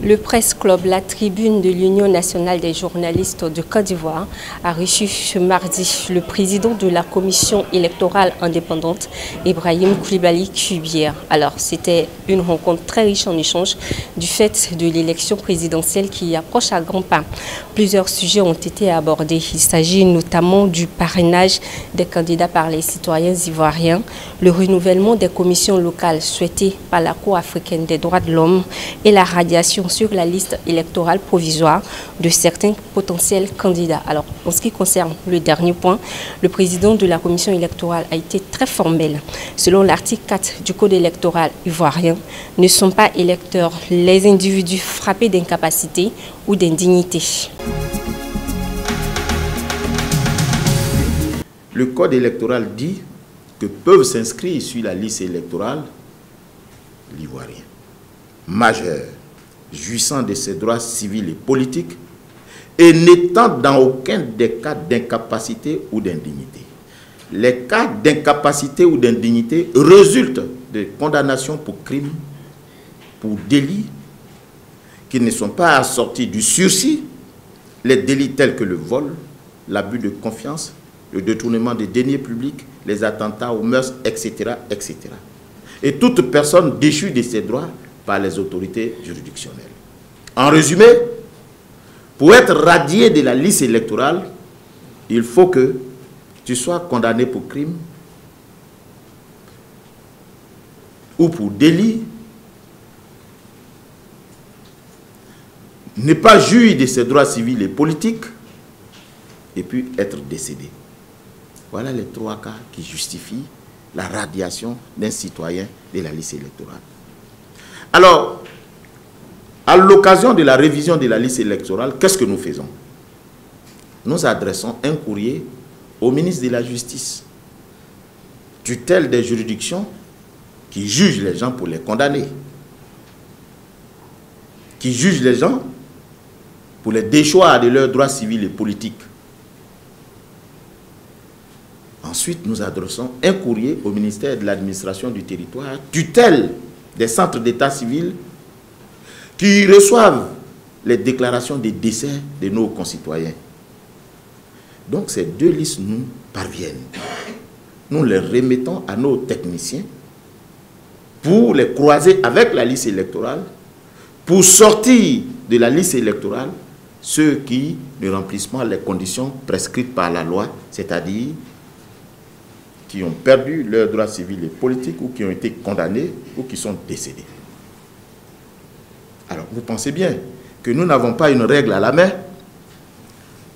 Le Presse Club, la tribune de l'Union nationale des journalistes de Côte d'Ivoire, a reçu ce mardi le président de la commission électorale indépendante, Ibrahim Koulibaly Kubier. Alors, c'était une rencontre très riche en échanges du fait de l'élection présidentielle qui approche à grands pas. Plusieurs sujets ont été abordés. Il s'agit notamment du parrainage des candidats par les citoyens ivoiriens, le renouvellement des commissions locales souhaitées par la Cour africaine des droits de l'homme et la radiation sur la liste électorale provisoire de certains potentiels candidats. Alors, en ce qui concerne le dernier point, le président de la commission électorale a été très formel. Selon l'article 4 du Code électoral ivoirien, ne sont pas électeurs les individus frappés d'incapacité ou d'indignité. Le Code électoral dit que peuvent s'inscrire sur la liste électorale l'Ivoirien majeur, jouissant de ses droits civils et politiques et n'étant dans aucun des cas d'incapacité ou d'indignité. Les cas d'incapacité ou d'indignité résultent de condamnations pour crimes, pour délits qui ne sont pas assortis du sursis, les délits tels que le vol, l'abus de confiance, le détournement des deniers publics, les attentats aux mœurs, etc., etc. Et toute personne déchue de ses droits par les autorités juridictionnelles. En résumé, pour être radié de la liste électorale, il faut que tu sois condamné pour crime ou pour délit, ne pas jouir de ses droits civils et politiques, et puis être décédé. Voilà les trois cas qui justifient la radiation d'un citoyen de la liste électorale. Alors, à l'occasion de la révision de la liste électorale, qu'est-ce que nous faisons? Nous adressons un courrier au ministre de la Justice, tutelle des juridictions qui jugent les gens pour les condamner, qui jugent les gens pour les déchoir de leurs droits civils et politiques. Ensuite, nous adressons un courrier au ministère de l'administration du territoire, tutelle des centres d'état civil qui reçoivent les déclarations de décès de nos concitoyens. Donc ces deux listes nous parviennent. Nous les remettons à nos techniciens pour les croiser avec la liste électorale, pour sortir de la liste électorale ceux qui ne remplissent pas les conditions prescrites par la loi, c'est-à-dire qui ont perdu leurs droits civils et politiques ou qui ont été condamnés ou qui sont décédés. Alors, vous pensez bien que nous n'avons pas une règle à la main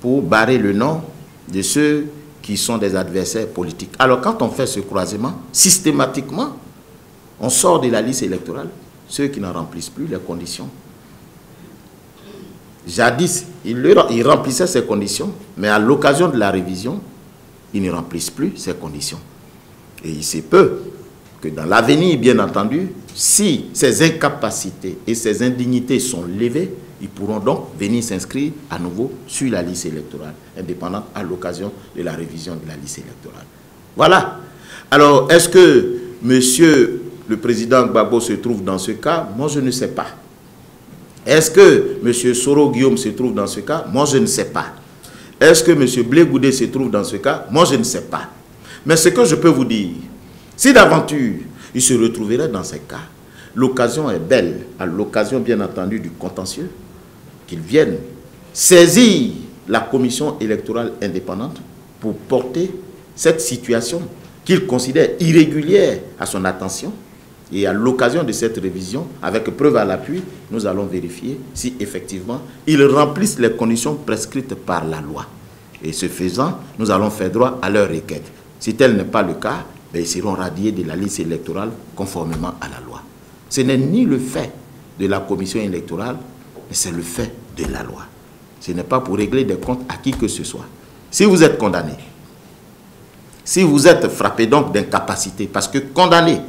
pour barrer le nom de ceux qui sont des adversaires politiques. Alors, quand on fait ce croisement, systématiquement, on sort de la liste électorale ceux qui n'en remplissent plus les conditions. Jadis, ils remplissaient ces conditions, mais à l'occasion de la révision, ils ne remplissent plus ces conditions. Et il se peut que dans l'avenir, bien entendu, si ces incapacités et ces indignités sont levées, ils pourront donc venir s'inscrire à nouveau sur la liste électorale indépendante à l'occasion de la révision de la liste électorale. Voilà. Alors, est-ce que monsieur le président Gbagbo se trouve dans ce cas? Moi, je ne sais pas. Est-ce que monsieur Soro Guillaume se trouve dans ce cas? Moi, je ne sais pas. Est-ce que M. Blé Goudé se trouve dans ce cas? Moi, je ne sais pas. Mais ce que je peux vous dire, si d'aventure, il se retrouverait dans ces cas, l'occasion est belle, à l'occasion, bien entendu, du contentieux, qu'ils viennent saisir la commission électorale indépendante pour porter cette situation qu'ils considèrent irrégulière à son attention. Et à l'occasion de cette révision, avec preuve à l'appui, nous allons vérifier si effectivement ils remplissent les conditions prescrites par la loi. Et ce faisant, nous allons faire droit à leur requête. Si tel n'est pas le cas, ils seront radiés de la liste électorale conformément à la loi. Ce n'est ni le fait de la commission électorale, mais c'est le fait de la loi. Ce n'est pas pour régler des comptes à qui que ce soit. Si vous êtes condamné, si vous êtes frappé donc d'incapacité, parce que condamné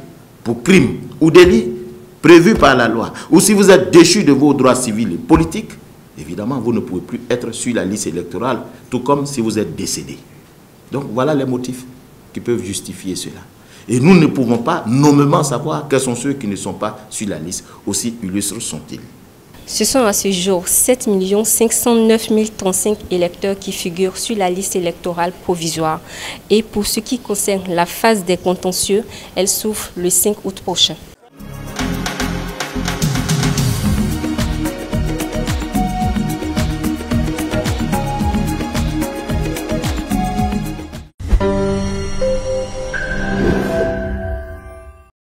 pour crime ou délit prévu par la loi, ou si vous êtes déchu de vos droits civils et politiques, évidemment, vous ne pouvez plus être sur la liste électorale, tout comme si vous êtes décédé. Donc voilà les motifs qui peuvent justifier cela. Et nous ne pouvons pas nommément savoir quels sont ceux qui ne sont pas sur la liste, aussi illustres sont-ils. Ce sont à ce jour 7 509 035 électeurs qui figurent sur la liste électorale provisoire. Et pour ce qui concerne la phase des contentieux, elle s'ouvre le 5 août prochain.